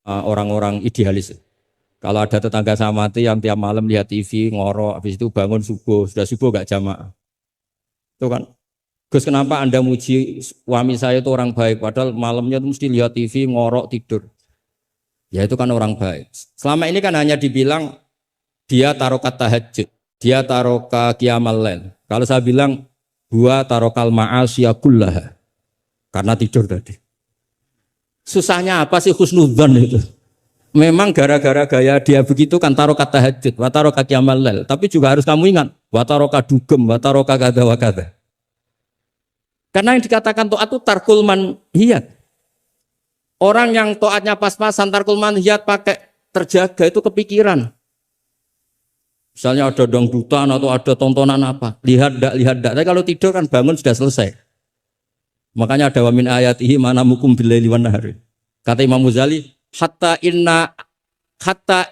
orang-orang idealis. Kalau ada tetangga saya mati yang tiap malam lihat TV ngorok, habis itu bangun subuh, sudah subuh gak jamaah. Itu kan, Gus kenapa Anda muji suami saya itu orang baik, padahal malamnya itu mesti lihat TV ngorok tidur. Ya itu kan orang baik. Selama ini kan hanya dibilang dia tarokat tahajud, dia taroka qiyamal lail. Kalau saya bilang gua tarokal ma'asya kullaha, karena tidur tadi. Susahnya apa sih husnudzon itu? Memang gara-gara gaya dia begitu kan tarokat tahajud, wa taroka qiyamal lail. Tapi juga harus kamu ingat, wa taroka dugem, wa taroka kada wa kada. Karena yang dikatakan taat itu tarkul manhiyat. Orang yang taatnya pas-pasan tarkul manhiyat pakai terjaga itu kepikiran. Misalnya ada dangdutan atau ada tontonan apa, lihat dak. Tapi kalau tidur kan bangun sudah selesai. Makanya ada wa min ayatihi manamukum billaili wan nahari. Kata Imam Ghazali, hatta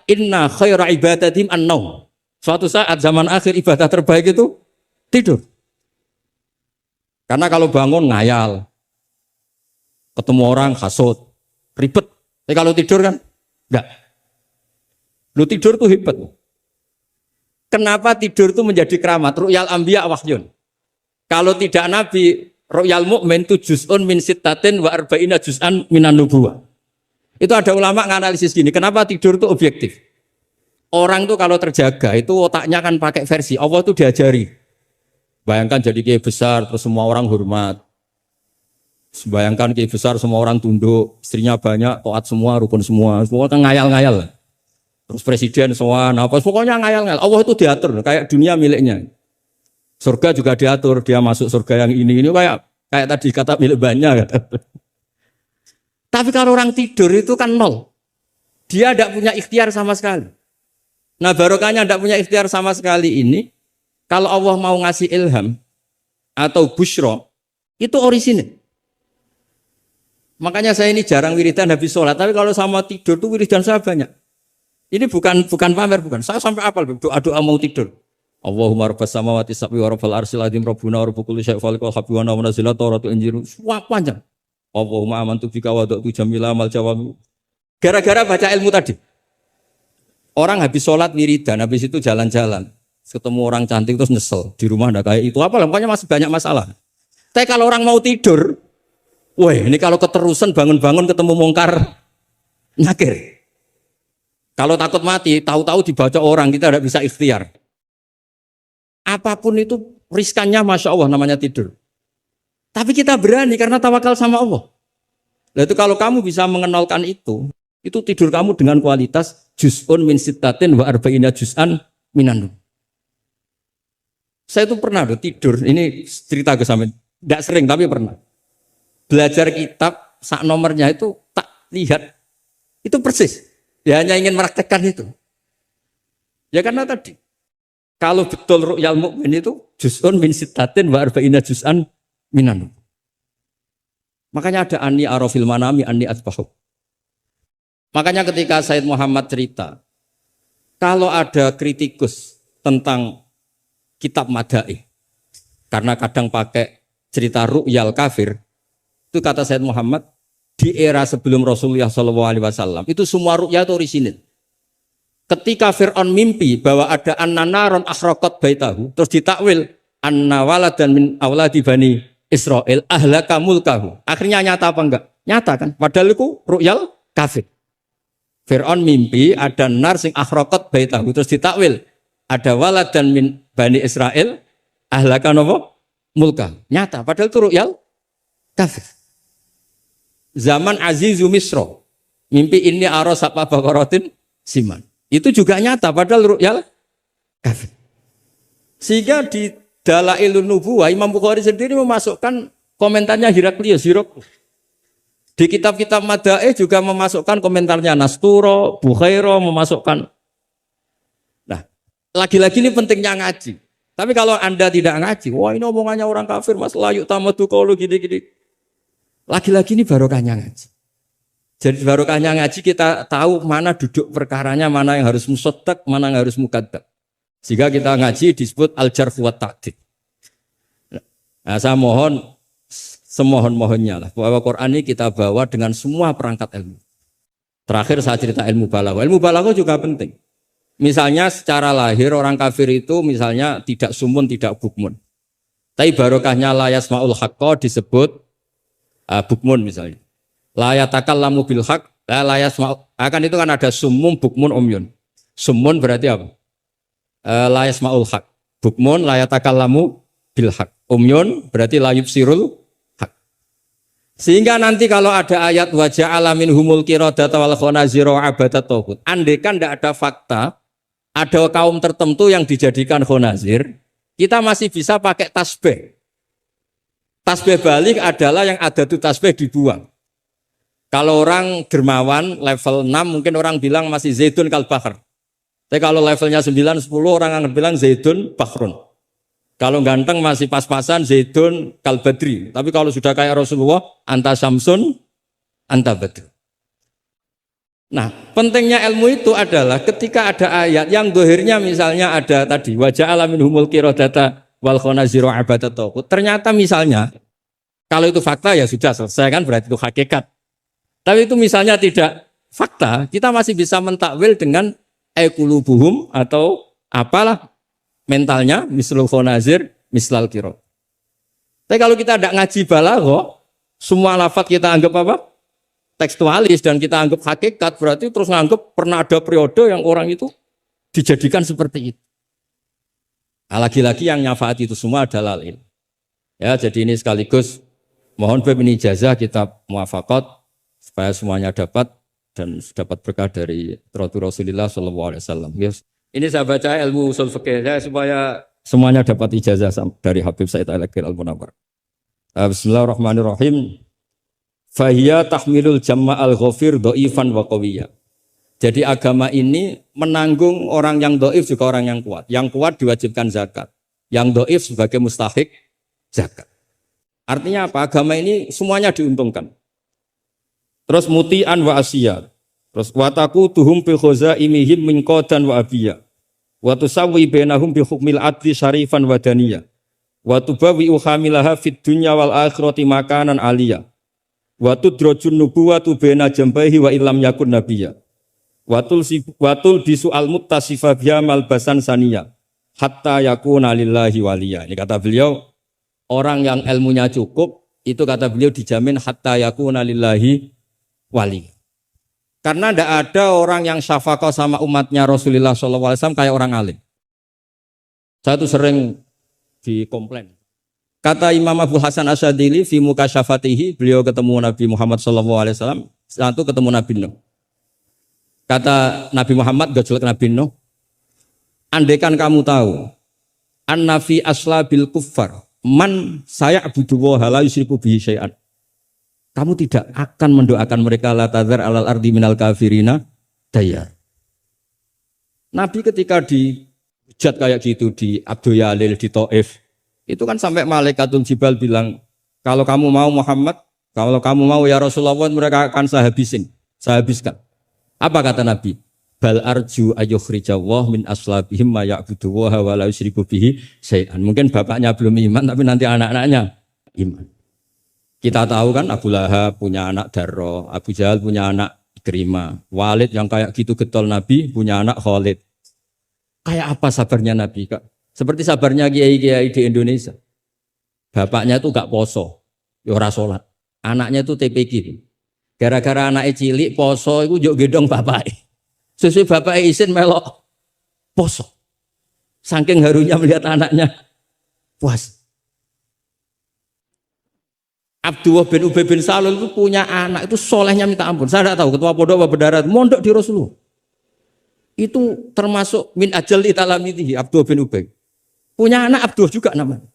inna khaira ibadatim an-naum. Suatu saat zaman akhir ibadah terbaik itu tidur. Karena kalau bangun ngayal, ketemu orang hasut, ribet. Tapi kalau tidur kan enggak. Lu tidur tuh hebat. Kenapa tidur itu menjadi keramat? Ru'yal anbiya wahyun. Kalau tidak nabi, ru'yal mu'min itu juz'un min sittatin wa arba'ina juz'an minan nubuwah. Itu ada ulama nganalisis gini, kenapa tidur itu objektif? Orang tuh kalau terjaga, itu otaknya kan pakai versi, Allah tuh diajari. Bayangkan jadi kiai besar, terus semua orang hormat. Bayangkan kiai besar, semua orang tunduk, istrinya banyak, taat semua, rukun semua kan ngayal-ngayal. Terus presiden semua, apa pokoknya ngayal-ngayal. Allah itu diatur, kayak dunia miliknya. Surga juga diatur, dia masuk surga yang ini kayak tadi kata milik banyak. Tapi kalau orang tidur itu kan nol. Dia tidak punya ikhtiar sama sekali. Nah barokahnya tidak punya ikhtiar sama sekali ini, kalau Allah mau ngasih ilham atau busyra, itu orisinil. Makanya saya ini jarang wiridan habis sholat, tapi kalau sama tidur tuh wiridan saya banyak. Ini bukan pamer, bukan. Saya sampai apal doa mau tidur. Allahumma rabbas samawati sab'i wa rabbal arsyil azim rabbuna wa rabbul kulli syai'in khaliqal habbi wa nazzala tawratu injil. Wah panjang. Allahumma amantu bika wa da'tu jamila amal jawami. Gara-gara baca ilmu tadi. Orang habis sholat wiridan, habis itu jalan-jalan. Ketemu orang cantik terus nyesel. Di rumah enggak kayak itu. Apalah, pokoknya masih banyak masalah. Tapi kalau orang mau tidur, wah ini kalau keterusan bangun-bangun ketemu mungkar nakir. Kalau takut mati, tahu-tahu dibaca orang, kita tidak bisa ikhtiar. Apapun itu riskannya Masya Allah namanya tidur. Tapi kita berani karena tawakal sama Allah. Nah itu kalau kamu bisa mengenalkan itu tidur kamu dengan kualitas juz'un min sittatin wa arba'ina juz'an minan. Saya itu pernah tidur, ini cerita ke sampean. Tidak sering tapi pernah. Belajar kitab, sak nomornya itu tak lihat. Itu persis. Dia hanya ingin meraktekkan itu. Ya karena tadi. Kalau betul ru'yal mu'min itu juz'un min sittatin wa arba'ina juz'an minan. Makanya ada anni arafil manami anni atbahu. Makanya ketika Said Muhammad cerita, kalau ada kritikus tentang kitab Madaih, karena kadang pakai cerita ru'yal kafir, itu kata Said Muhammad, di era sebelum Rasulullah SAW, itu semua ru'ya itu orisinil. Ketika Fir'aun mimpi bahwa ada an-naron akhraqat baitahu, terus ditakwil anna waladan min awladi bani Israel ahlaka mulkahu. Akhirnya nyata apa enggak? Nyata kan? Padahal itu ru'yal kafir. Fir'aun mimpi ada nar sing akhraqat baitahu, terus ditakwil ada waladan min bani Israel ahlaka nopo mulkahu. Nyata, padahal itu ru'yal kafir. Zaman Azizu Misro, mimpi ini aros apa bakorotin siman. Itu juga nyata, padahal ru'yal kafir. Sehingga di Dalailun Nubuwah, Imam Bukhari sendiri memasukkan komentarnya Heraklius. Di kitab-kitab Madaih juga memasukkan komentarnya Nasturo, Bukhairo memasukkan. Nah, lagi-lagi ini pentingnya ngaji. Tapi kalau Anda tidak ngaji, wah ini omongannya orang kafir, mas layu tamadu qaulu gini-gini. Lagi-lagi ini barokahnya ngaji. Jadi barokahnya ngaji kita tahu mana duduk perkaranya, mana yang harus musaddaq, mana yang harus mukadzab. Jika kita ngaji disebut al-jarh wa ta'dil. Nah, saya mohon semohon-mohonnya lah bahwa Quran ini kita bawa dengan semua perangkat ilmu. Terakhir saya cerita ilmu balaghah. Ilmu balaghah juga penting. Misalnya secara lahir orang kafir itu misalnya tidak sumun, tidak bukmun. Tapi barokahnya la yasmaul haqqa disebut bukmun misalnya. La yatakallamu bil haqq, la yasmaul. Akan itu kan ada sumum, bukmun, umyun. Sumun berarti apa? La yasmaul haqq. Bukmun la yatakallamu bil haqq. Umyun berarti la yubsirul haqq. Sehingga nanti kalau ada ayat wa ja'ala minhumul qiradata wal khanazira wa abadat taghut. Andaikan tidak ada fakta, ada kaum tertentu yang dijadikan khonazir, kita masih bisa pakai tasbih. Tasbih balik adalah yang ada tuh tasbih dibuang. Kalau orang dermawan level 6 mungkin orang bilang masih zaitun kal bahr. Tapi kalau levelnya 9, 10 orang akan bilang zaitun bahrun. Kalau ganteng masih pas-pasan zaitun kal badri. Tapi kalau sudah kayak Rasulullah anta syamsun anta badr. Nah, pentingnya ilmu itu adalah ketika ada ayat yang dohirnya misalnya ada tadi wajah alamin humul qiradata wal khonaziro abadat taghut. Ternyata misalnya kalau itu fakta ya sudah selesai kan, berarti itu hakikat. Tapi itu misalnya tidak fakta, kita masih bisa mentakwil dengan ekulubuhum atau apalah mentalnya mislul khonazir mislal qirad. Tapi kalau kita tidak ngaji balaghah, semua lafaz kita anggap apa? Tekstualis dan kita anggap hakikat, berarti terus nganggap pernah ada periode yang orang itu dijadikan seperti itu. Nah, lagi-lagi yang nyafaat itu semua adalah ilmu. Ya, jadi ini sekaligus mohon ini ijazah kitab muwafaqat supaya semuanya dapat dan dapat berkah dari Rasulullah SAW. Yes. Ini saya baca ilmu usul fikih saya supaya semuanya dapat ijazah dari Habib Said Al-Akhir Al-Munawwar. Bismillahirrahmanirrahim. Fahiya tahmilul jama'al ghafir do'ifan wa qawiyya. Jadi agama ini menanggung orang yang do'if juga orang yang kuat. Yang kuat diwajibkan zakat. Yang do'if sebagai mustahik zakat. Artinya apa? Agama ini semuanya diuntungkan. Terus muti'an wa asiyah. Terus wataku tuhum bi khazaimihim min qadan wa abiyya. Wa tusawwi bainahum bi hukmil adli syarifan wa daniyah. Wa tubawi uhamilaha fid dunya wal akhirati makanan aliyah. Wa tudrajun nubuwatu baina jambaihi wa illam yakun nabiyya. Watul bisu al muttasifa biha malbasan saniyah hatta yakuna lillahi waliya. Ini kata beliau, orang yang ilmunya cukup itu kata beliau dijamin hatta yakuna lillahi wali. Karena tidak ada orang yang syafaqah sama umatnya Rasulullah SAW kayak orang alim. Saya tuh sering dikomplain. Kata Imam Abu Hasan Asyadili fi mukasyafatihi, beliau ketemu Nabi Muhammad SAW, satu ketemu Nabi Nuh. Kata Nabi Muhammad, gojolek Nabi Nuh, andaikan kamu tahu, an-nafi aslabil kuffar, man saya abuduwa la yusyriku bihi syai'an. Kamu tidak akan mendoakan mereka la tadzar alal ardi minal kafirina dayar. Nabi ketika dihujat kayak gitu di Abdul Yalil di Taif, itu kan sampai malaikatul Jibal bilang, kalau kamu mau Muhammad, kalau kamu mau ya Rasulullah, mereka akan saya habiskan. Apa kata Nabi? Bal arju ayyukhrijawah min aslabihim ma ya'budu wa la yusyriku bihi syai'an. Mungkin bapaknya belum iman tapi nanti anak-anaknya iman. Kita tahu kan Abu Lahab punya anak Darro, Abu Jahal punya anak Ikrimah, Walid yang kayak gitu getol Nabi punya anak Khalid. Kayak apa sabarnya Nabi, Kak? Seperti sabarnya kiai-kiai di Indonesia. Bapaknya itu gak poso, ya ora salat. Anaknya itu TPQ. Gara-gara anaknya cilik poso itu njuk gendong bapaknya. Sesuai bapaknya izin melok poso. Saking harunya melihat anaknya puas. Abdullah bin Ubay bin Salul itu punya anak itu solehnya minta ampun. Saya tidak tahu ketua pondok apa berdarat mondok di Rasulullah. Itu termasuk min ajal italamitihi Abdullah bin Ubay. Punya anak Abdullah juga namanya.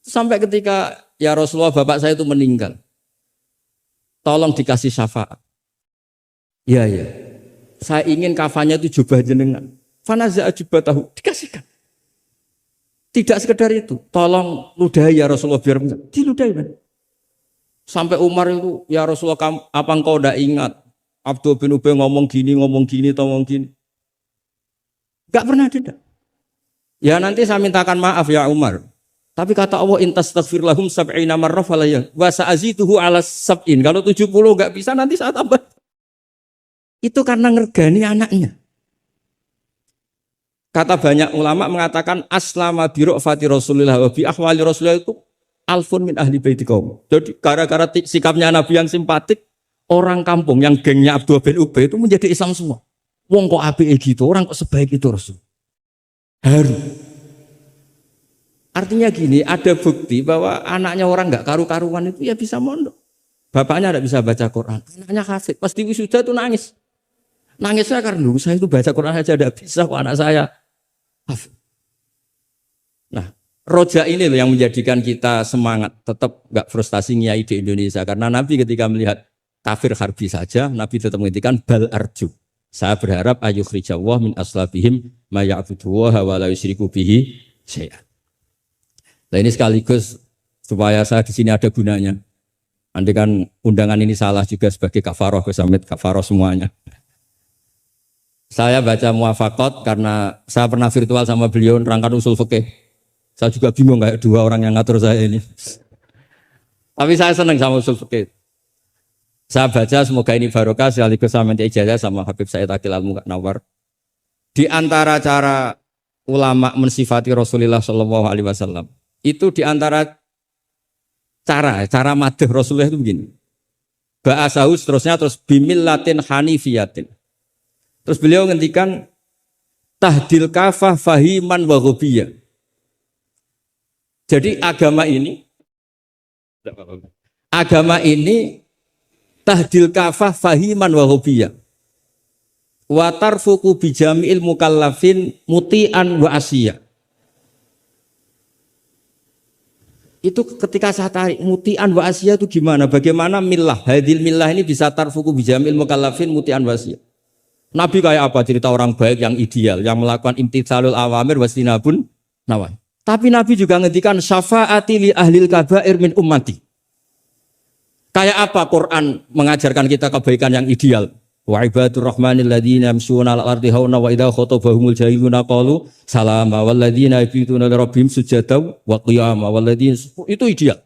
Sampai ketika ya Rasulullah bapak saya itu meninggal. Tolong dikasih syafaat. Ya. Saya ingin kafannya itu jubah jenengan. Fanaza'a jubatahu, dikasihkan. Tidak sekedar itu. Tolong ludahi ya Rasulullah biar diludahi kan. Sampai Umar itu, ya Rasulullah apa engkau tidak ingat? Abdul bin Ubay ngomong gini. Gak pernah tidak. Ya nanti saya mintakan maaf ya Umar. Tapi kata Allah intastaghfir lahum sab'ina marrah falayya wa sa'azituhu ala sab'in. Kalau 70 enggak bisa nanti saya tambah. Itu karena ngergani anaknya. Kata banyak ulama mengatakan aslama bi ra'fati Rasulillah wa bi ahwali Rasulillah itu alfun min ahli baiti kaum. Jadi gara-gara sikapnya Nabi yang simpatik, orang kampung yang gengnya Abdullah bin Ubay itu menjadi Islam semua. Wong kok apike gitu, orang kok sebaik itu Rasul. Haru. Artinya gini, ada bukti bahwa anaknya orang nggak karu-karuan itu ya bisa mondok. Bapaknya tidak bisa baca Quran, anaknya hafid. Pas di wisuda itu nangis. Nangisnya karena dulu saya itu baca Quran aja tidak bisa kok anak saya. Nah, roja ini loh yang menjadikan kita semangat, tetap nggak frustasi nyai di Indonesia. Karena Nabi ketika melihat kafir harbi saja, Nabi tetap menghentikan bal arju. Saya berharap ayukhrijawah min aslabihim ma ya'buduwaha wa la yusyriku bihi syai'an. Nah ini sekaligus supaya saya di sini ada gunanya. Andai kan undangan ini salah juga sebagai kafaroh, kesamit kafaroh semuanya. Saya baca muwafaqat karena saya pernah virtual sama beliau nerangkan usul fikih. Saya juga bingung kayak dua orang yang ngatur saya ini. Tapi saya senang sama usul fikih. Saya baca semoga ini barokah sekaligus saya minta ijazah sama Habib Said Aqil Al-Munawwar. Di antara cara ulama mensifati Rasulullah Shallallahu Alaihi Wasallam itu di antara cara madh Rasulullah itu begini. Ba'asahu terusnya terus bimillatin hanifiyatin. Terus beliau ngendikan tahdil kafah fahiman wa ghubiyah. Jadi agama ini tahdil kafah fahiman wa ghubiyah. Wa tarfuqu bijami'il mukallafin muti'an wa asiyah. Itu ketika saya tarik muti'an wa asiyah itu gimana? Bagaimana millah? Hadil millah ini bisa tarfuqu bijami'il mukallafin muti'an wa asiyah. Nabi kayak apa? Cerita orang baik yang ideal, yang melakukan imtitsalul awamir wastinabun nawahi. Tapi Nabi juga ngendikan syafaati li ahlil kabair min ummati. Kayak apa Quran mengajarkan kita kebaikan yang ideal? Wa ibadur rahmanil ladzina yamshuna 'alal ardi hauna wa idza khatabahumul jahiluna qalu salama wal ladzina yabituna li rabbihim sujada wa qiyama wal ladzina itu ideal.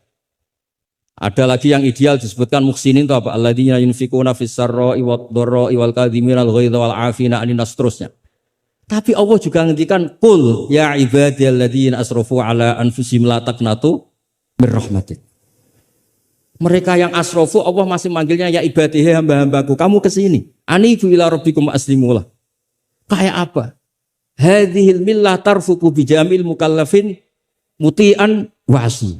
Ada lagi yang ideal disebutkan muhsinin itu apa? Alladzina yunfikuna fis sarra'i wad dharra'i wal kadhiminal ghaidha wal 'afina 'anil nas terusnya. Tapi Allah juga ngendikan qul ya ibadiyalladzina asrafu 'ala anfusihim la taqnatu mir rahmatin. Mereka yang asrafu Allah masih manggilnya ya ibadihi hamba-hambaku, kamu ke sini. Anibu ila rabbikum aslimulah. Kayak apa? Hadhil millah tarfuqu bijamil mukallafin muti'an wasi.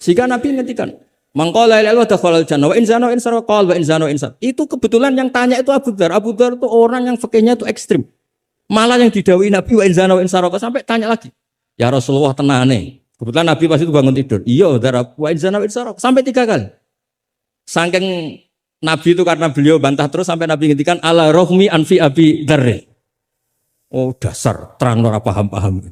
Sehingga Nabi ngertikan, mangqala la ilaha illallah dakhalal jannah wa in zana wa in sarqa wa in zana wa in sarqa. Itu kebetulan yang tanya itu Abu Dzar. Abu Dzar itu orang yang fikihnya itu ekstrim. Malah yang didhawuhi Nabi wa in zana wa in sarqa sampai tanya lagi. Ya Rasulullah tenane. Kebetulan Nabi pas itu bangun tidur. Iya, wa in zana wa in sarqa sampai 3 kali. Saking Nabi itu karena beliau bantah terus sampai Nabi ngendikan ala rohmi anfi Abi Dzar. Oh dasar terang ora paham-paham.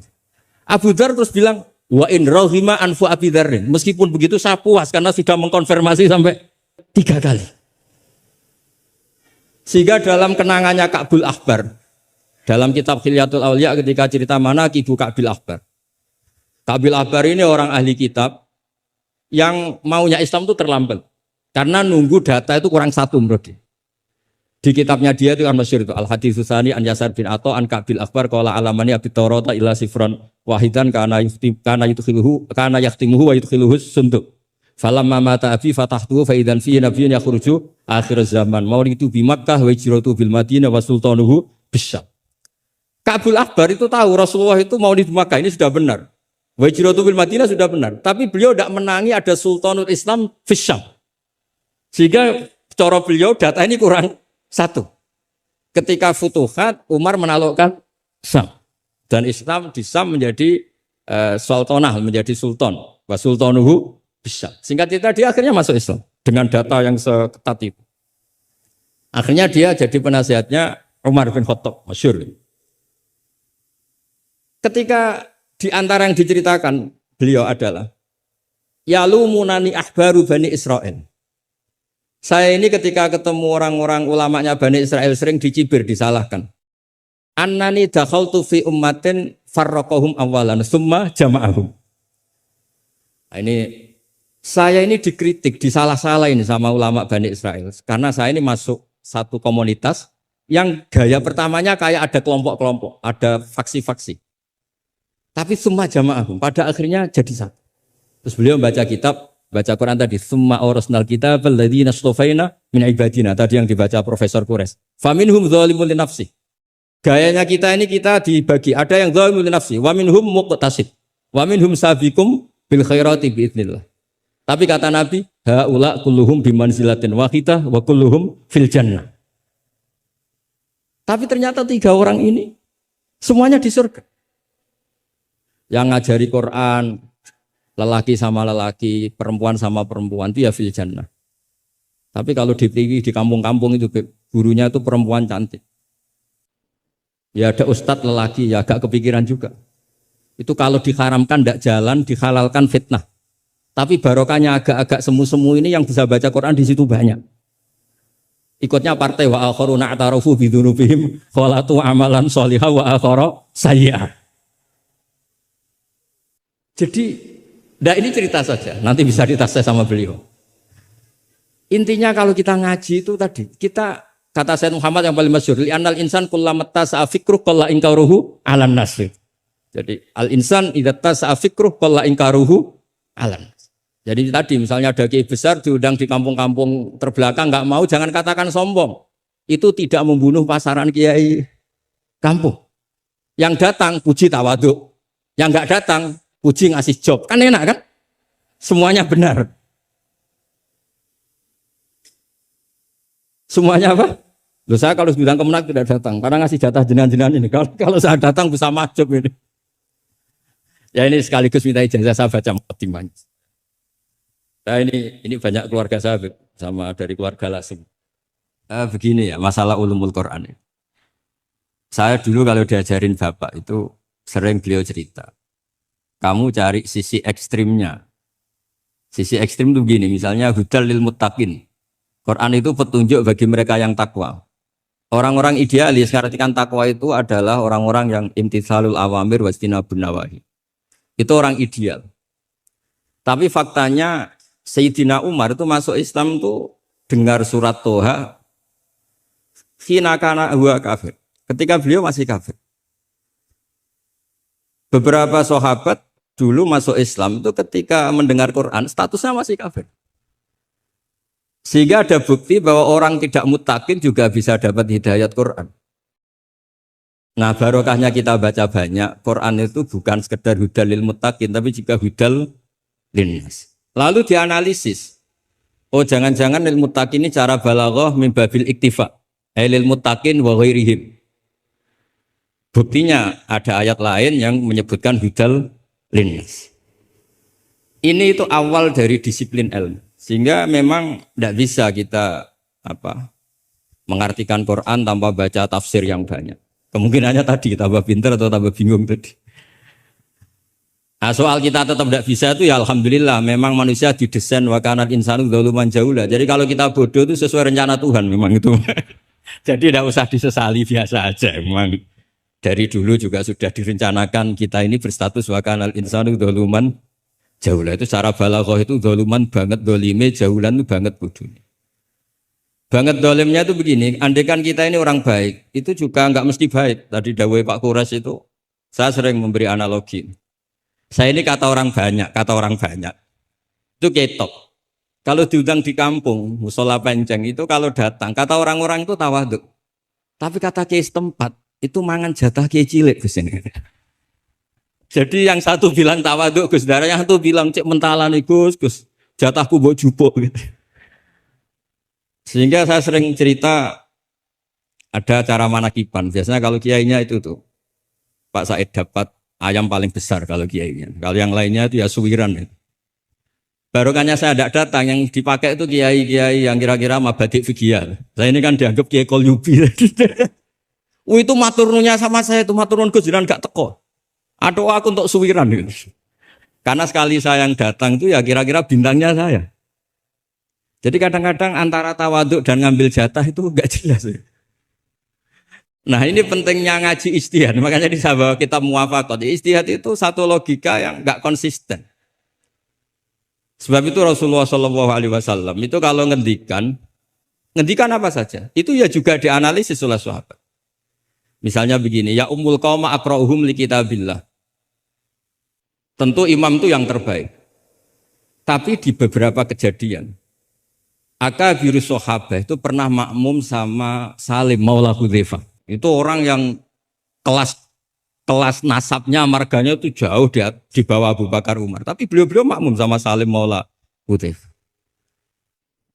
Abu Dzar terus bilang wa in rohima anfu Abi Dzar. Meskipun begitu saya puas karena sudah mengkonfirmasi sampai 3 kali. Sehingga dalam kenangannya Ka'bul Ahbar dalam kitab Khilyatul Auliya ketika cerita manaqibu Ka'bil Ahbar. Ka'bil Ahbar ini orang ahli kitab yang maunya Islam itu terlambat. Karena nunggu data itu kurang 1 menurut dia. Di kitabnya dia itu kan masyhur itu Al-Haditsus Tsani an Yasar bin Atha an Ka'bil Akhbar qala alamani abi Taurata ila sifran wahidan kana yahtimuhu wa yudkhiluhu sunduk. Falamma mata abi fatahtuhu fa idzan fihi nabiyyun yakhruju akhir zaman. Maulidu bi Makkah wa hijratu bil Madinah wa sultanuhu bisyam. Ka'bil Akhbar itu tahu Rasulullah itu maulid di Makkah ini sudah benar. Wa hijratu bil Madinah sudah benar, tapi beliau tidak menangi ada sultanul Islam bisyam. Sehingga cara beliau data ini kurang 1. Ketika Futuhat, Umar menaklukkan Syam. Dan Islam di Syam menjadi sultanah, menjadi sultan. Wa sultanuhu bisyam. Singkat cerita dia akhirnya masuk Islam. Dengan data yang seketat itu. Akhirnya dia jadi penasihatnya Umar bin Khattab. Masyhur. Ketika di antara yang diceritakan beliau adalah yalumunani ahbaru Bani Israel. Saya ini ketika ketemu orang-orang ulamanya Bani Israel sering dicibir, disalahkan. Annani dakhaltu fi ummatin farraqahum awalan summa jama'ahum. Nah, ini Saya ini dikritik, disalah-salah ini sama ulama Bani Israel. Karena saya ini masuk satu komunitas yang gaya pertamanya kayak ada kelompok-kelompok, ada faksi-faksi. Tapi semua jamaah pada akhirnya jadi satu. Terus beliau baca kitab, baca Quran tadi, summa awrasnal kitab alladzina astafaina min ibadina. Tadi yang dibaca Profesor Kures. Faminhum dzalimun li nafsi. Gayanya kita ini kita dibagi, ada yang dzalimun li nafsi, wa minhum muqtasid, wa minhum sabiqum bil khairati biidznillah. Tapi kata Nabi, haula kulluhum bimanzilatin wahidah wa kulluhum fil jannah. Tapi ternyata 3 orang ini semuanya di surga. Yang ngajari Quran, lelaki sama lelaki, perempuan sama perempuan, itu ya fil jannah. Tapi kalau di kampung-kampung itu gurunya itu perempuan cantik. Ya ada ustadz lelaki, ya agak kepikiran juga. Itu kalau diharamkan tidak jalan, dihalalkan fitnah. Tapi barokahnya agak-agak semu-semu ini yang bisa baca Quran di situ banyak. Ikutnya partai wa akharuna atarafu bidzunubihim khalatu amalan sholihah wa akhara sayyi'ah. Jadi, ini cerita saja, nanti bisa ditasih sama beliau. Intinya kalau kita ngaji itu tadi, kita kata Sayyid Muhammad yang paling masyhur, li'annal insan kullamata sa'fikruh qalla inkaruhu 'alan nas. Jadi, al-insan idza tasa'fikruh qalla inkaruhu 'alan nas. Jadi tadi misalnya ada kiai besar diundang di kampung-kampung terbelakang nggak mau, jangan katakan sombong. Itu tidak membunuh pasaran kiai kampung. Yang datang puji tawaduk, yang nggak datang puji ngasih job, kan enak kan? Semuanya benar. Semuanya apa? Loh, saya kalau bidang kemenak tidak datang, karena ngasih jatah jenengan-jenengan ini. Kalau saya datang bisa majub ini. Ya ini sekaligus minta ijazah saya baca muqaddimahnya. Nah ini banyak keluarga saya sama dari keluarga langsung. Begini ya masalah ulumul Quran. Saya dulu kalau diajarin bapak itu sering beliau cerita. Kamu cari sisi ekstrimnya. Sisi ekstrim itu begini, misalnya hudal lil muttaqin. Quran itu petunjuk bagi mereka yang takwa. Orang-orang idealis ngartikan takwa itu adalah orang-orang yang imtitsalul awamir wastinabun nawahi. Itu orang ideal. Tapi faktanya Sayyidina Umar itu masuk Islam tuh dengar surat Toha khina kana huwa kafir. Ketika beliau masih kafir. Beberapa sahabat dulu masuk Islam itu ketika mendengar Quran statusnya masih kafir. Sehingga ada bukti bahwa orang tidak muttaqin juga bisa dapat hidayat Quran. Nah barokahnya kita baca banyak, Quran itu bukan sekedar hudal lil muttaqin tapi juga hudal linnas. Lalu dianalisis. Oh jangan-jangan lil muttaqin ini cara balaghah min babil iktifa. Lil muttaqin wa ghairihim. Buktinya ada ayat lain yang menyebutkan hudal linnas. Ini itu awal dari disiplin ilmu. Sehingga memang tidak bisa kita mengartikan Quran tanpa baca tafsir yang banyak. Kemungkinannya tadi tambah pintar atau tambah bingung tadi. Nah, soal kita tetap tidak bisa itu ya alhamdulillah memang manusia didesain wa kanal insanu dzaluman jahula. Jadi kalau kita bodoh itu sesuai rencana Tuhan memang itu. Jadi tidak usah disesali, biasa aja memang. Dari dulu juga sudah direncanakan kita ini berstatus wa kanal insanu dzaluman jahula. Itu cara balaghah itu dzaluman banget, dolime jahulan itu banget bodohnya. Banget dolimnya itu begini, andaikan kita ini orang baik, itu juga nggak mesti baik. Tadi dawuh Pak Kures itu, saya sering memberi analogi. Saya ini kata orang banyak, itu ketok. Kalau diundang di kampung, musola penceng itu kalau datang, kata orang-orang itu tawaduk. Tapi kata kiai setempat, itu mangan jatah kiai cilik Gus ini. Jadi yang satu bilang tawaduk Gus, yang satu bilang cek mentalan Gus, jatahku mbok jupuk gitu. Sehingga saya sering cerita ada acara manakiban. Biasanya kalau kiainya itu tuh Pak Said dapat ayam paling besar kalau kiainya. Kalau yang lainnya itu ya suwiran. Barokahnya saya tidak datang, yang dipakai itu kiai-kiai yang kira-kira mabadik fikih. Saya ini kan dianggap kiai kolyubi. Itu maturnunya sama saya itu maturun Gus jiran gak teko. Atau aku untuk suwiran gitu. Karena sekali saya yang datang itu ya kira-kira bintangnya saya. Jadi kadang-kadang antara tawaduk dan ngambil jatah itu enggak jelas. Nah ini pentingnya ngaji ijtihad. Makanya di sahabat kita muwafaqat. Ijtihad itu satu logika yang enggak konsisten. Sebab itu Rasulullah Shallallahu Alaihi Wasallam itu kalau ngendikan apa saja, itu ya juga dianalisis oleh sahabat. Misalnya begini, ya ummul qauma aqra'uhum li kitabillah. Tentu imam itu yang terbaik. Tapi di beberapa kejadian, akabirus sahabah itu pernah makmum sama Salim Maula Hudzaifah. Itu orang yang kelas nasabnya, marganya itu jauh di bawah Abu Bakar Umar. Tapi beliau makmum sama Salim Maula Hudzaifah.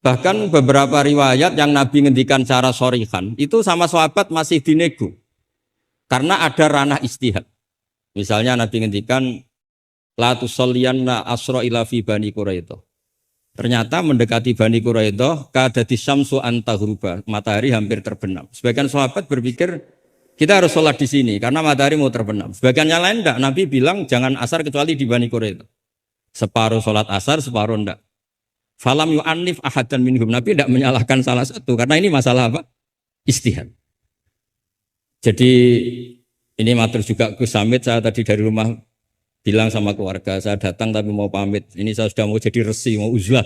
Bahkan beberapa riwayat yang Nabi ngendikan cara shorihan, itu sama sahabat masih dinego. Karena ada ranah istihad. Misalnya Nabi ngendikan, la tusalliyanna asra ila fi Bani Quraidah. Ternyata mendekati Bani Quraidah, kadati syamsu antahruba, matahari hampir terbenam. Sebagian sahabat berpikir, kita harus sholat di sini karena matahari mau terbenam. Sebagian yang lain enggak. Nabi bilang jangan asar kecuali di Bani Quraidah. Separuh sholat asar, separuh enggak. Falam yu'annif ahadan minhum. Nabi enggak menyalahkan salah satu karena ini masalah apa? Istihad. Jadi ini matur juga Gus Samit, saya tadi dari rumah bilang sama keluarga, saya datang tapi mau pamit. Ini saya sudah mau jadi resi, mau uzlah.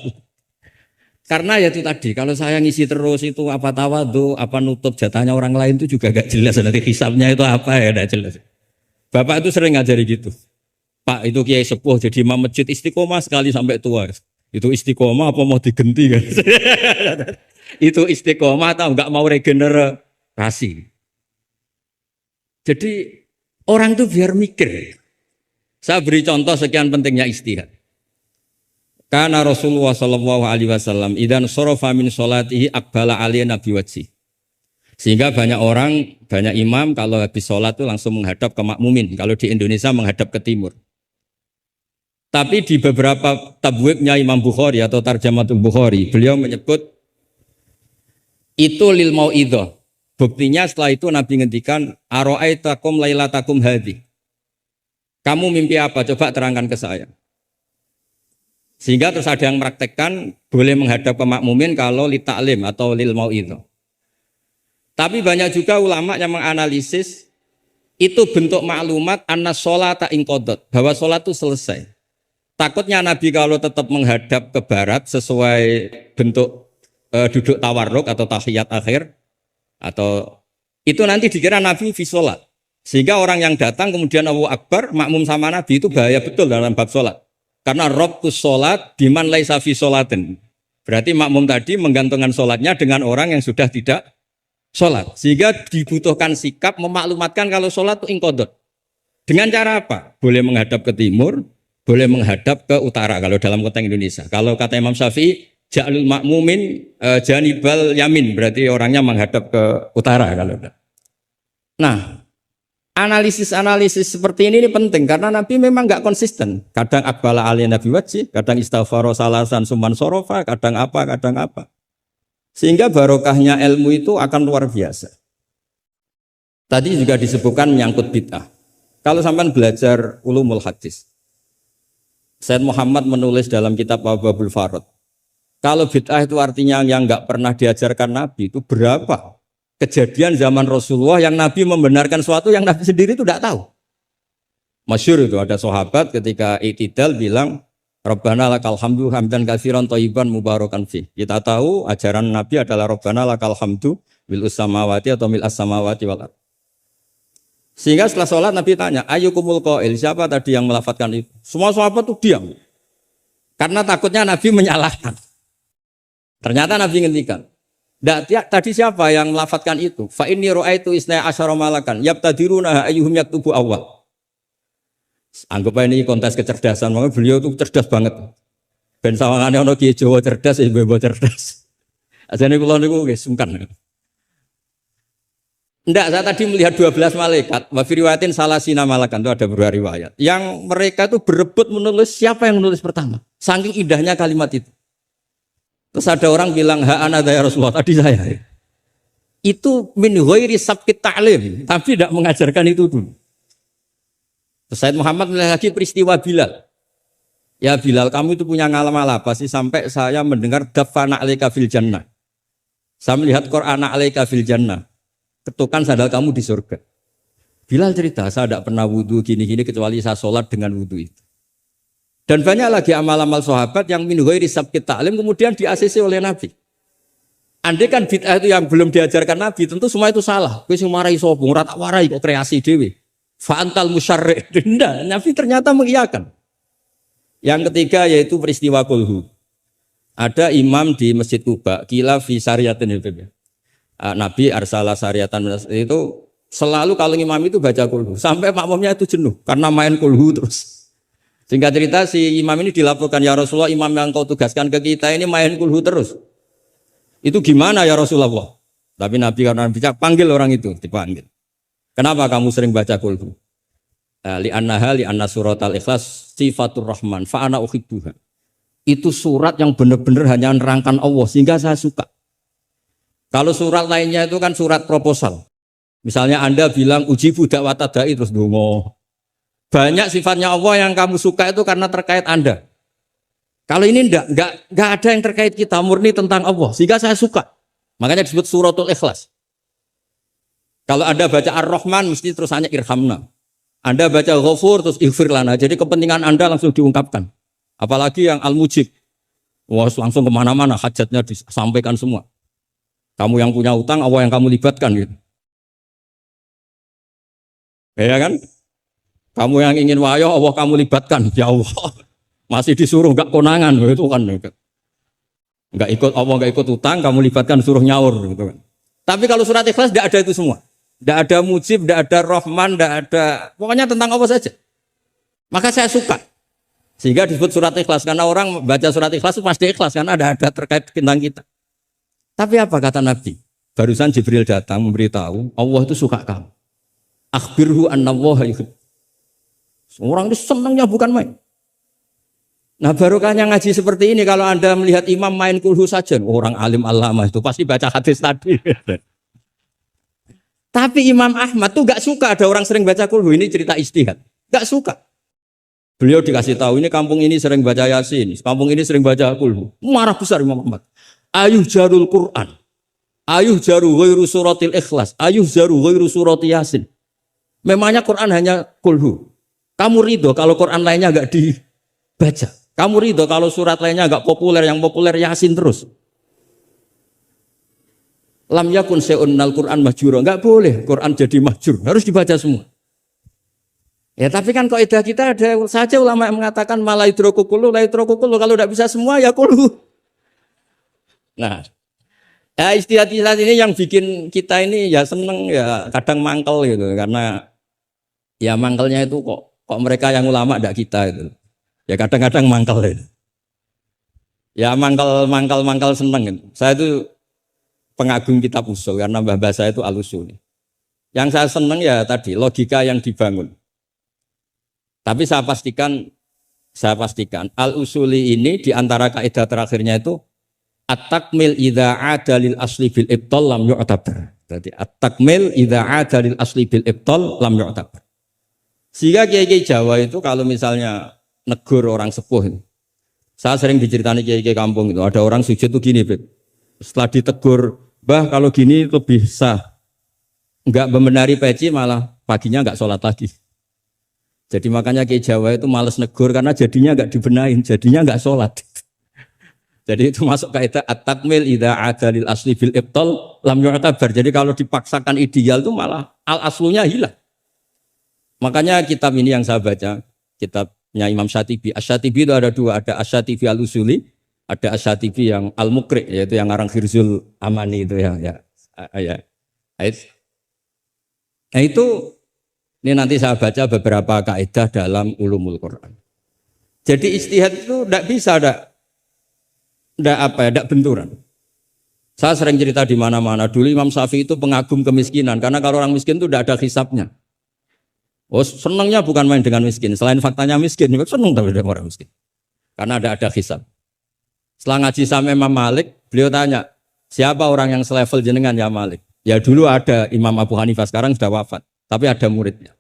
Karena ya itu tadi, kalau saya ngisi terus itu apa tawadhu, apa nutup jatahnya orang lain itu juga gak jelas. Nanti hisabnya itu apa ya, gak jelas. Bapak itu sering ngajari gitu. Pak itu kiai sepuh jadi imam masjid istiqomah sekali sampai tua. Itu istiqomah apa mau digenti kan? Itu istiqomah atau enggak mau regenerasi. Jadi orang itu biar mikir. Saya beri contoh sekian pentingnya istihad. Karena Rasulullah Shallallahu Alaihi Wasallam idan sorofa min sholatihi akbala aliyah nabi wajhi. Sehingga banyak orang, banyak imam kalau habis sholat itu langsung menghadap ke makmumin. Kalau di Indonesia menghadap ke timur. Tapi di beberapa tabwibnya Imam Bukhari atau Tarjamatul Bukhari, beliau menyebut itu lil mau'idhah. Buktinya setelah itu Nabi ngendikan ara'aitakum lailatakum hadhi. Kamu mimpi apa? Coba terangkan ke saya. Sehingga terus ada yang mempraktekkan boleh menghadap ke makmumin kalau li ta'lim atau lil mau'idhah. Tapi banyak juga ulama yang menganalisis itu bentuk maklumat anna sholata inqadat, bahwa sholat itu selesai. Takutnya Nabi kalau tetap menghadap ke barat sesuai bentuk duduk tawarruk atau tahiyat akhir, atau itu nanti dikira Nabi fi sholat. Sehingga orang yang datang kemudian Allahu Akbar makmum sama Nabi itu bahaya betul dalam bab sholat. Karena robkus sholat biman laisa fi sholatin. Berarti makmum tadi menggantungkan sholatnya dengan orang yang sudah tidak sholat. Sehingga dibutuhkan sikap memaklumatkan kalau sholat itu inqadat. Dengan cara apa? Boleh menghadap ke timur, boleh menghadap ke utara kalau dalam konteks Indonesia. Kalau kata Imam Syafi'i, ja'lul makmumin janibal yamin, berarti orangnya menghadap ke utara kalau ada. Nah, analisis seperti ini penting karena Nabi memang enggak konsisten. Kadang akbala aliyah nabi wajhi, kadang istaghfaro salasan suman sorofa, kadang apa. Sehingga barokahnya ilmu itu akan luar biasa. Tadi juga disebutkan menyangkut bid'ah. Kalau sampai belajar ulumul hadis, Sayyid Muhammad menulis dalam kitab Abwabul Farad. Kalau bid'ah itu artinya yang enggak pernah diajarkan Nabi, itu berapa kejadian zaman Rasulullah yang Nabi membenarkan sesuatu yang Nabi sendiri itu tidak tahu. Masyhur itu ada sahabat ketika i'tidal bilang Rabbana lakal hamdu hamdan katsiran thayyiban mubarakan fi. Kita tahu ajaran Nabi adalah Rabbana lakal hamdu bil samawati atau mil as-samawati wal ardh. Sehingga setelah sholat Nabi tanya, ayyukumul qail, siapa tadi yang melafadzkan itu? Semua sahabat itu diam. Karena takutnya Nabi menyalahkan. Ternyata Nabi ngendikan, tadi siapa yang melafadzkan itu? Fa inni ra'aitu isna asyara malakan yabtadiruna ayyuhum yaktubu awal. Anggap aja ini kontes kecerdasan, makanya beliau itu cerdas banget. Ben sawangane ana kiye Jawa cerdas, ibu cerdas. Ajane kula niku nggih sungkan. Enggak, saya tadi melihat 12 malaikat, wa fi riwayatin salasina malakan, itu ada beberapa riwayat. Yang mereka itu berebut menulis siapa yang menulis pertama. Saking indahnya kalimat itu. Terus ada orang bilang, ha ana ya Rasulullah, tadi saya. Itu min ghairi sabqit ta'lim, tapi tidak mengajarkan itu dulu. Terus Sayyid Muhammad melihat lagi peristiwa Bilal. Ya Bilal, kamu itu punya ngalaman apa sih sampai saya mendengar dafana alaika fil jannah. Saya melihat Qur'an alaika fil jannah. Ketukan sandal kamu di surga. Bilal cerita, saya tidak pernah wudhu gini-gini kecuali saya sholat dengan wudhu itu. Dan banyak lagi amal-amal sahabat yang min ghairi sabqit ta'lim kemudian di-ACC oleh Nabi. Andai kan bid'ah itu yang belum diajarkan Nabi, tentu semua itu salah. Kowe sing marahi sapa? Ora tak warai kok kreasi dhewe. Fa antal musyarri'. Tidak, Nabi ternyata mengiyakan. Yang ketiga yaitu peristiwa kulhu. Ada imam di Masjid Kuba, kila fi syariatin Nabi arsala syariatan itu selalu kalau imam itu baca kulhu sampai makmumnya itu jenuh karena main kulhu terus. Singkat cerita si imam ini dilaporkan, ya Rasulullah, imam yang kau tugaskan ke kita ini main kulhu terus. Itu gimana ya Rasulullah? Tapi Nabi karena bijak panggil orang itu, dipanggil. Kenapa kamu sering baca kulhu? Li'anna suratal ikhlas sifatur rahman fa ana uhibbuha. Itu surat yang benar-benar hanya nerangkan Allah sehingga saya suka. Kalau surat lainnya itu kan surat proposal. Misalnya Anda bilang uji budak watadai terus dongo. Banyak sifatnya Allah yang kamu suka itu karena terkait Anda. Kalau ini enggak ada yang terkait kita, murni tentang Allah sehingga saya suka. Makanya disebut suratul ikhlas. Kalau Anda baca Ar-Rahman mesti terus hanya irhamna. Anda baca Ghafur terus ighfir lana. Jadi kepentingan Anda langsung diungkapkan. Apalagi yang Al-Mujib. Wah, langsung kemana-mana hajatnya disampaikan semua. Kamu yang punya utang, Allah yang kamu libatkan gitu. Ya kan? Kamu yang ingin wahyu, Allah kamu libatkan. Ya Allah. Masih disuruh enggak konangan itu kan. Enggak ikut Allah, enggak ikut utang, kamu libatkan suruh nyaur gitu kan. Tapi kalau surat Ikhlas enggak ada itu semua. Enggak ada Mujib, enggak ada Rahman, enggak ada, pokoknya tentang Allah saja. Maka saya suka. Sehingga disebut surat Ikhlas karena orang baca surat Ikhlas itu pasti ikhlas karena ada terkait tentang kita. Tapi apa kata Nabi? Barusan Jibril datang memberitahu Allah itu suka kamu. Akhbirhu annallaha yuhib. Orang itu senangnya bukan main. Nah barokahnya ngaji seperti ini kalau Anda melihat imam main kulhu saja, orang alim alama itu pasti baca hadis tadi. Tapi Imam Ahmad tuh gak suka ada orang sering baca kulhu, ini cerita ijtihad. Gak suka. Beliau dikasih tahu ini kampung ini sering baca Yasin, kampung ini sering baca kulhu. Marah besar Imam Ahmad. Ayuh jarul Quran. Ayuh jaru ghairu suratil Ikhlas. Ayuh jaru ghairu surat Yasin. Memangnya Quran hanya kulhu. Kamu ridho kalau Quran lainnya enggak dibaca. Kamu ridho kalau surat lainnya enggak populer, yang populer Yasin terus. Lam yakun se'unnal Quran mahjura. Enggak boleh Quran jadi mahjur. Harus dibaca semua. Ya tapi kan kaidah kita ada saja ulama yang mengatakan malah idrokukulu, la idrokukulu. Kalau enggak bisa semua ya kulhu. Nah, ya istilah-istilah ini yang bikin kita ini ya seneng ya kadang mangkel gitu karena ya mangkelnya itu kok mereka yang ulama enggak kita itu. Ya kadang-kadang mangkel itu. Ya mangkel seneng gitu. Saya itu pengagum kitab usul karena mbah saya itu al-usul. Yang saya seneng ya tadi logika yang dibangun. Tapi saya pastikan al-usuli ini di antara kaidah terakhirnya itu at-takmil idza ada lil asli bil ibtal lam yu'tabar. Jadi at-takmil idza ada lil asli bil ibtal lam yu'tabar. Sehingga kiai-kiai Jawa itu kalau misalnya negur orang sepuh, saya sering diceritani kiai-kiai kampung itu ada orang sujud tuh gini, Beb. Setelah ditegur, "Mbah, kalau gini lebih sah." Enggak membenari peci malah paginya enggak sholat lagi. Jadi makanya kiai Jawa itu malas negur karena jadinya enggak dibenahin, jadinya enggak sholat. Jadi itu masuk kaidah at-takmil idza ada lil asli bil ibtal lam yu'tabar. Jadi kalau dipaksakan ideal itu malah al-aslunya hilang. Makanya kitab ini yang saya baca, kitabnya Imam Syatibi. Asy-Syatibi itu ada dua, ada Asy-Syatibi al-Usuli, ada Asy-Syatibi yang al-Muqri, yaitu yang ngarang Khirzul Amani itu ya. Nah itu ini nanti saya baca beberapa kaidah dalam ulumul Quran. Jadi ijtihad itu tidak bisa tidak benturan. Saya sering cerita di mana-mana. Dulu Imam Syafi'i itu pengagum kemiskinan karena kalau orang miskin itu tidak ada hisapnya. Oh senangnya bukan main dengan miskin. Selain faktanya miskin, senang tapi dengan orang miskin. Karena ada hisap. Setelah ngaji sama Imam Malik, beliau tanya, siapa orang yang selevel jenengan ya Malik? Ya dulu ada Imam Abu Hanifah, sekarang sudah wafat. Tapi ada muridnya.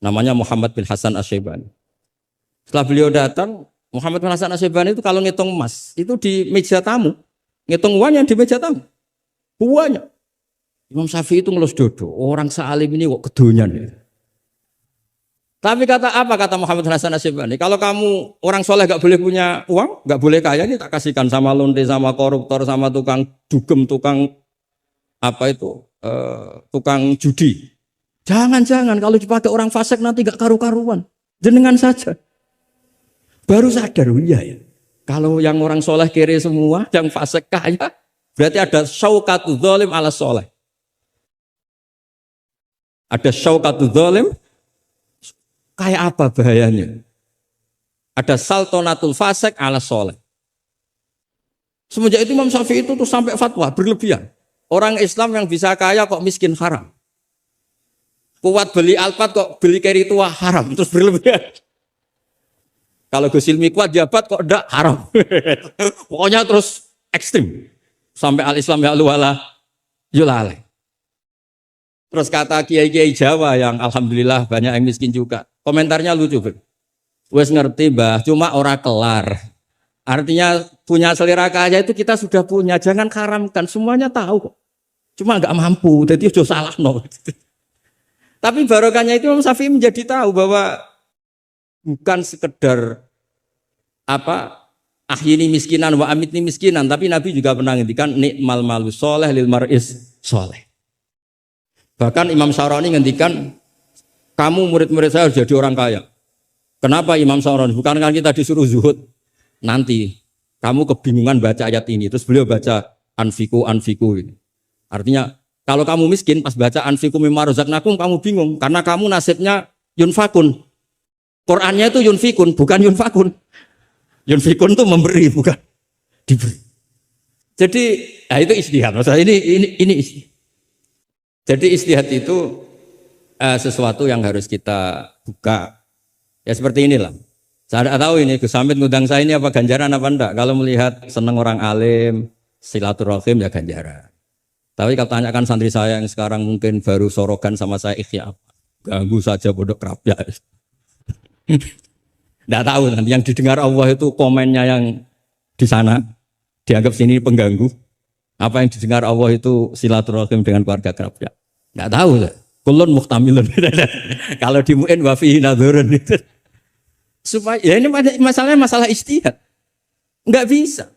Namanya Muhammad bin Hasan Asy-Syaibani. Setelah beliau datang, Muhammad bin Hasan Asy-Syaibani itu kalau ngitung emas, itu di meja tamu. Ngitung uangnya di meja tamu. Uangnya. Imam Syafi'i itu ngelus dodo. Orang sealim ini kok kedonyan ya. Tapi kata Muhammad Hasan Asyibani, kalau kamu orang soleh gak boleh punya uang, gak boleh kaya, ini tak kasihkan sama lonte, sama koruptor, sama tukang dugem, tukang apa itu, tukang judi. Jangan, kalau dipakai orang fasik nanti gak karu-karuan. Jenengan saja. Baru sadar, iya ya. Kalau yang orang soleh kiri semua, yang fasik kaya, berarti ada syaukatul zalim ala soleh. Ada syaukatul zalim. Kayak apa bahayanya? Ada saltonatul fasik ala soleh. Semenjak itu Imam Syafi'i itu tuh sampai fatwa berlebihan. Orang Islam yang bisa kaya kok miskin haram. Kuat beli Alphard kok beli carry tua haram. Terus berlebihan. Kalau Gus Ilmi kuat jabat kok enggak haram. Pokoknya terus ekstrim. Sampai al-Islam ya wala yulale. Terus kata kiai-kiai Jawa yang alhamdulillah banyak yang miskin juga. Komentarnya lucu, wes ngerti bah, cuma ora kelar. Artinya punya selera kaya itu kita sudah punya, jangan haramkan, semuanya tahu kok. Cuma nggak mampu, jadi udah salah no. Tapi barokahnya itu Imam Syafi'i menjadi tahu bahwa bukan sekedar apa ahyini miskinan wa amitni miskinan, tapi Nabi juga pernah ngendikan nikmal malu soleh lil mar'is soleh. Bahkan Imam Syaroni ngendikan, kamu murid-murid saya harus jadi orang kaya. Kenapa Imam Syaroni? Bukan kan kita disuruh zuhud. Nanti kamu kebingungan baca ayat ini. Terus beliau baca anfiku. Artinya kalau kamu miskin pas baca anfiku mimma razaqnakum kamu bingung. Karena kamu nasibnya yunfakun. Qurannya itu yunfikun, bukan yunfakun. Yunfikun itu memberi, bukan diberi. Jadi itu istihad. Maksudnya ini istihad. Jadi istihad itu sesuatu yang harus kita buka. Ya seperti inilah. Saya tidak tahu ini Gus Hamid ngundang saya ini apa ganjaran apa enggak. Kalau melihat senang orang alim, silaturahim ya ganjaran. Tapi kalau tanyakan santri saya yang sekarang mungkin baru sorogan sama saya ikhya apa. Ganggu saja bodoh kerap ya. Tidak tahu nanti yang didengar Allah itu komennya yang di sana dianggap sini pengganggu. Apa yang didengar Allah itu silaturahim dengan keluarga kerabat. Enggak tahu. Kulun muhtamilun. Kalau di mu'in wa fihi nadhurun itu. Supaya ya ini masalahnya masalah ijtihad. Enggak bisa.